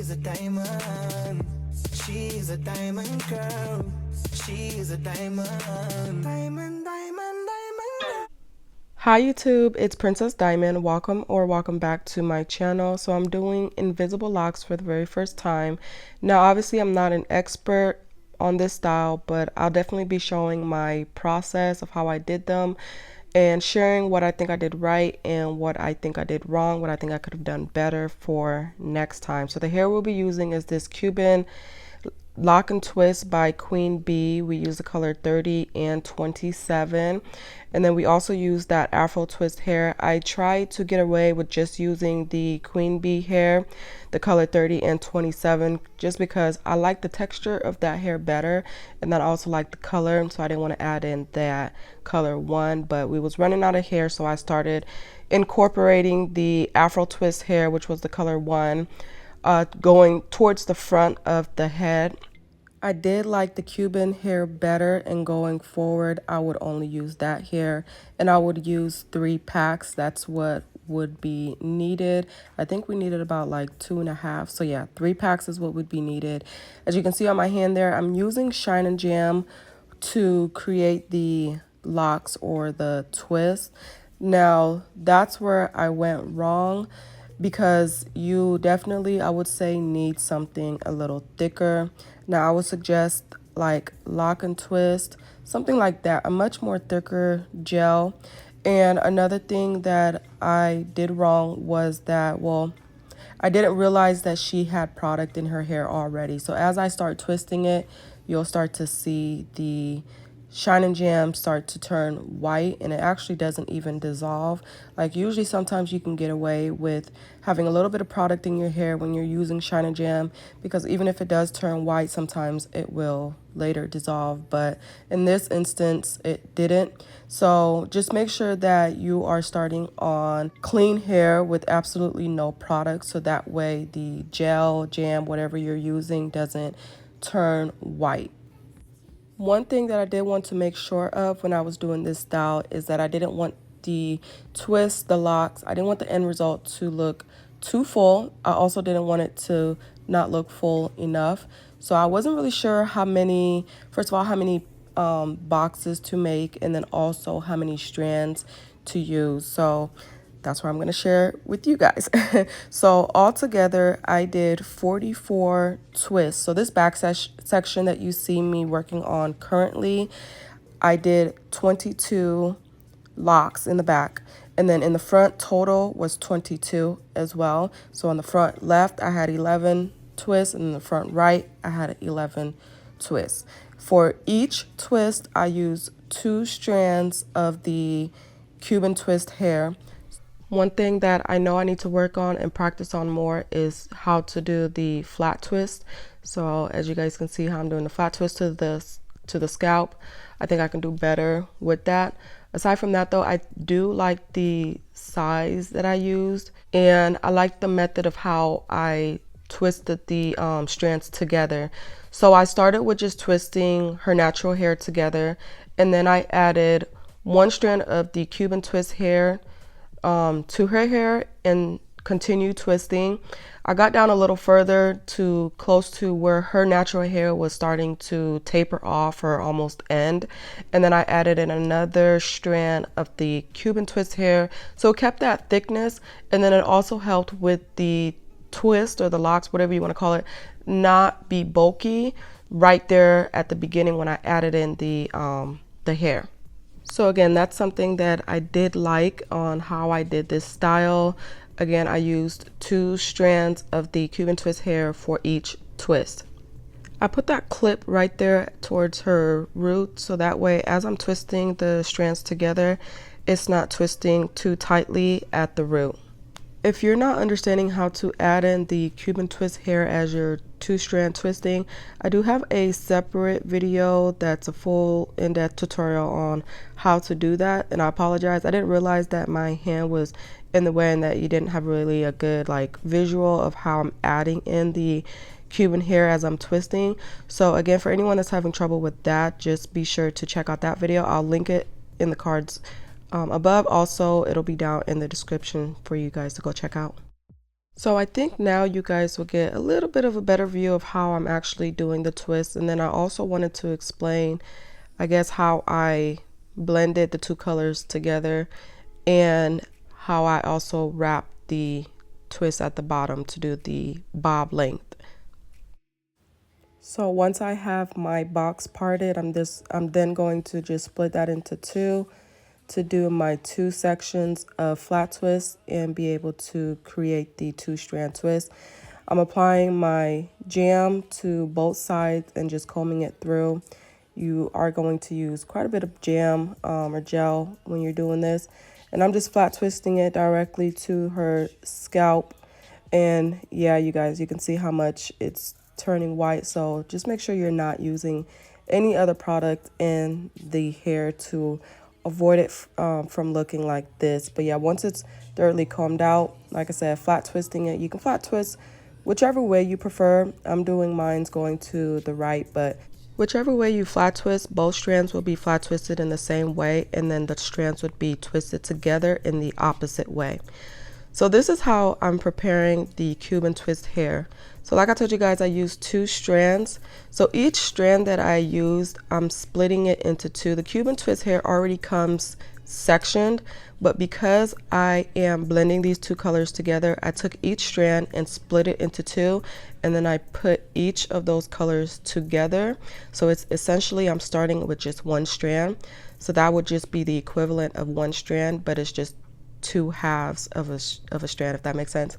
She's a diamond. She's a diamond girl. She's a diamond. Diamond, diamond, diamond. Hi YouTube, it's Princess Diamond. Welcome back to my channel. So I'm doing invisible locks for the very first time. Now obviously I'm not an expert on this style, but I'll definitely be showing my process of how I did them and sharing what I think I did right and what I think I did wrong, what I think I could have done better for next time. So the hair we'll be using is this Cuban Lock and Twist by Queen Bee. We use the color 30 and 27. And then we also use that Afro twist hair. I tried to get away with just using the Queen Bee hair, the color 30 and 27, just because I like the texture of that hair better. And then I also like the color, so I didn't want to add in that color 1. But we was running out of hair, so I started incorporating the Afro twist hair, which was the color 1. Going towards the front of the head. I did like the Cuban hair better, and going forward I would only use that hair, and I would use 3 packs. That's what would be needed. I think we needed about like 2.5, so yeah, 3 packs is what would be needed. As you can see on my hand there, I'm using Shine and Jam to create the locks or the twist. Now that's where I went wrong, because you definitely, I would say, need something a little thicker. Now I would suggest like Lock and Twist, something like that, a much more thicker gel. And another thing that I did wrong was that, well, I didn't realize that she had product in her hair already. So as I start twisting it, you'll start to see the Shine and Jam start to turn white, and it actually doesn't even dissolve. Like usually sometimes you can get away with having a little bit of product in your hair when you're using Shine and Jam, because even if it does turn white, sometimes it will later dissolve, but in this instance it didn't. So just make sure that you are starting on clean hair with absolutely no product, so that way the gel, jam, whatever you're using doesn't turn white. One thing that I did want to make sure of when I was doing this style is that I didn't want the twist, the locks, I didn't want the end result to look too full. I also didn't want it to not look full enough. So I wasn't really sure how many, first of all, how many boxes to make, and then also how many strands to use. So that's what I'm going to share with you guys. So altogether, I did 44 twists. So this back section that you see me working on currently, I did 22 locks in the back. And then in the front, total was 22 as well. So on the front left, I had 11 twists, and in the front right, I had 11 twists. For each twist, I used 2 strands of the Cuban twist hair. One thing that I know I need to work on and practice on more is how to do the flat twist. So as you guys can see how I'm doing the flat twist to the scalp, I think I can do better with that. Aside from that though, I do like the size that I used, and I like the method of how I twisted the strands together. So I started with just twisting her natural hair together, and then I added 1 strand of the Cuban twist hair to her hair and continue twisting. I got down a little further to close to where her natural hair was starting to taper off or almost end, and then I added in another strand of the Cuban twist hair, so it kept that thickness, and then it also helped with the twist or the locks, whatever you want to call it, not be bulky right there at the beginning when I added in the hair. So again, that's something that I did like on how I did this style. Again, I used 2 strands of the Cuban twist hair for each twist. I put that clip right there towards her root, so that way as I'm twisting the strands together, it's not twisting too tightly at the root. If you're not understanding how to add in the Cuban twist hair as your 2-strand twisting, I do have a separate video that's a full in-depth tutorial on how to do that, and I apologize, I didn't realize that my hand was in the way and that you didn't have really a good like visual of how I'm adding in the Cuban hair as I'm twisting. So again, for anyone that's having trouble with that, just be sure to check out that video. I'll link it in the cards above. Also, it'll be down in the description for you guys to go check out. So I think now you guys will get a little bit of a better view of how I'm actually doing the twist. And then I also wanted to explain, I guess, how I blended the two colors together and how I also wrapped the twist at the bottom to do the bob length. So once I have my box parted, I'm then going to just split that into two to do my two sections of flat twist and be able to create the two strand twist. I'm applying my jam to both sides and just combing it through. You are going to use quite a bit of jam or gel when you're doing this. And I'm just flat twisting it directly to her scalp. And yeah, you guys, you can see how much it's turning white. So just make sure you're not using any other product in the hair to avoid it from looking like this. But yeah, once it's thoroughly combed out, like I said, flat twisting it. You can flat twist whichever way you prefer. I'm doing mine's going to the right, but whichever way you flat twist, both strands will be flat twisted in the same way, and then the strands would be twisted together in the opposite way. So this is how I'm preparing the Cuban twist hair. So like I told you guys, I used two strands. So each strand that I used, I'm splitting it into two. The Cuban twist hair already comes sectioned, but because I am blending these two colors together, I took each strand and split it into two, and then I put each of those colors together. So it's essentially, I'm starting with just one strand. So that would just be the equivalent of one strand, but it's just two halves of a strand, if that makes sense.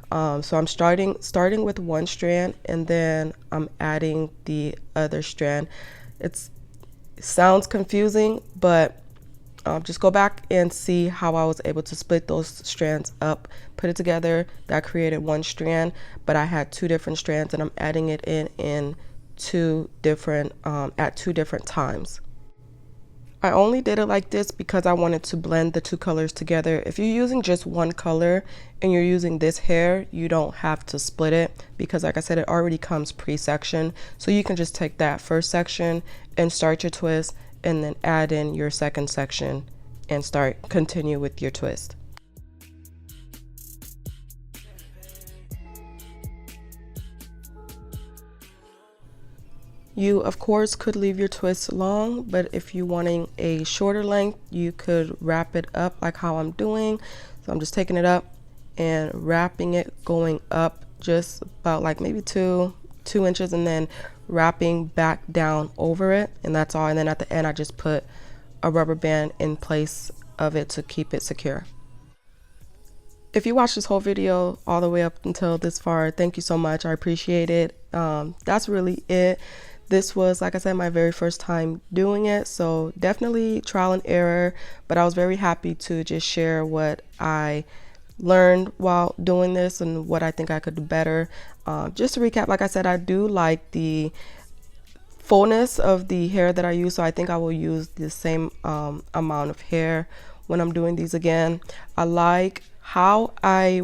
So I'm starting with one strand, and then I'm adding the other strand. It sounds confusing, but just go back and see how I was able to split those strands up, put it together. That created one strand, but I had two different strands, and I'm adding it in two different at two different times. I only did it like this because I wanted to blend the two colors together. If you're using just one color and you're using this hair, you don't have to split it because, like I said, it already comes pre-sectioned. So you can just take that first section and start your twist, and then add in your second section and continue with your twist. You, of course, could leave your twist long, but if you're wanting a shorter length, you could wrap it up like how I'm doing. So I'm just taking it up and wrapping it, going up just about like maybe two inches, and then wrapping back down over it, and that's all. And then at the end, I just put a rubber band in place of it to keep it secure. If you watched this whole video all the way up until this far, thank you so much. I appreciate it. That's really it. This was, like I said, my very first time doing it, so definitely trial and error, but I was very happy to just share what I learned while doing this and what I think I could do better. Just to recap, like I said, I do like the fullness of the hair that I use, so I think I will use the same amount of hair when I'm doing these again. I like how I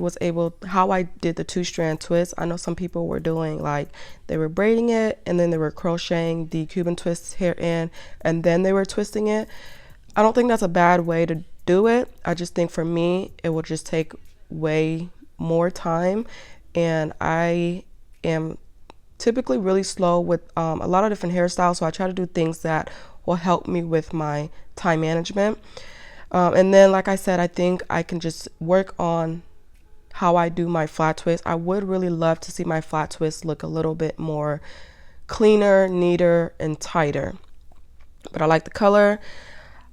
did the two strand twist. I know some people were doing like they were braiding it and then they were crocheting the Cuban twist hair in and then they were twisting it. I don't think that's a bad way to do it. I just think for me it will just take way more time, and I am typically really slow with a lot of different hairstyles, so I try to do things that will help me with my time management. And then, like I said, I think I can just work on how I do my flat twist. I would really love to see my flat twist look a little bit more cleaner, neater, and tighter. But I like the color.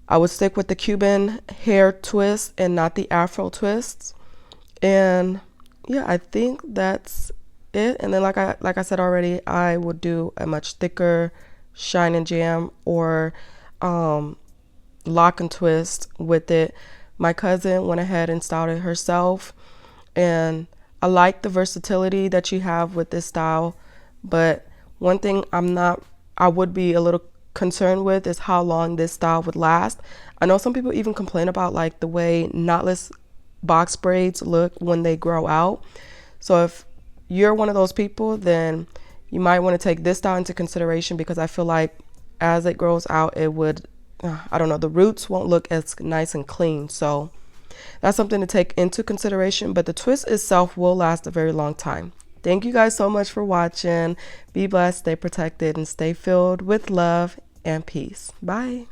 I would stick with the Cuban hair twist and not the Afro twists. And yeah, I think that's it. And then like I said already, I would do a much thicker shine and jam or lock and twist with it. My cousin went ahead and styled it herself, and I like the versatility that you have with this style, but one thing I would be a little concerned with is how long this style would last. I know some people even complain about like the way knotless box braids look when they grow out. So if you're one of those people, then you might want to take this style into consideration, because I feel like as it grows out, it would I don't know, the roots won't look as nice and clean. So That's something to take into consideration, but the twist itself will last a very long time. Thank you guys so much for watching. Be blessed, stay protected, and stay filled with love and peace. Bye.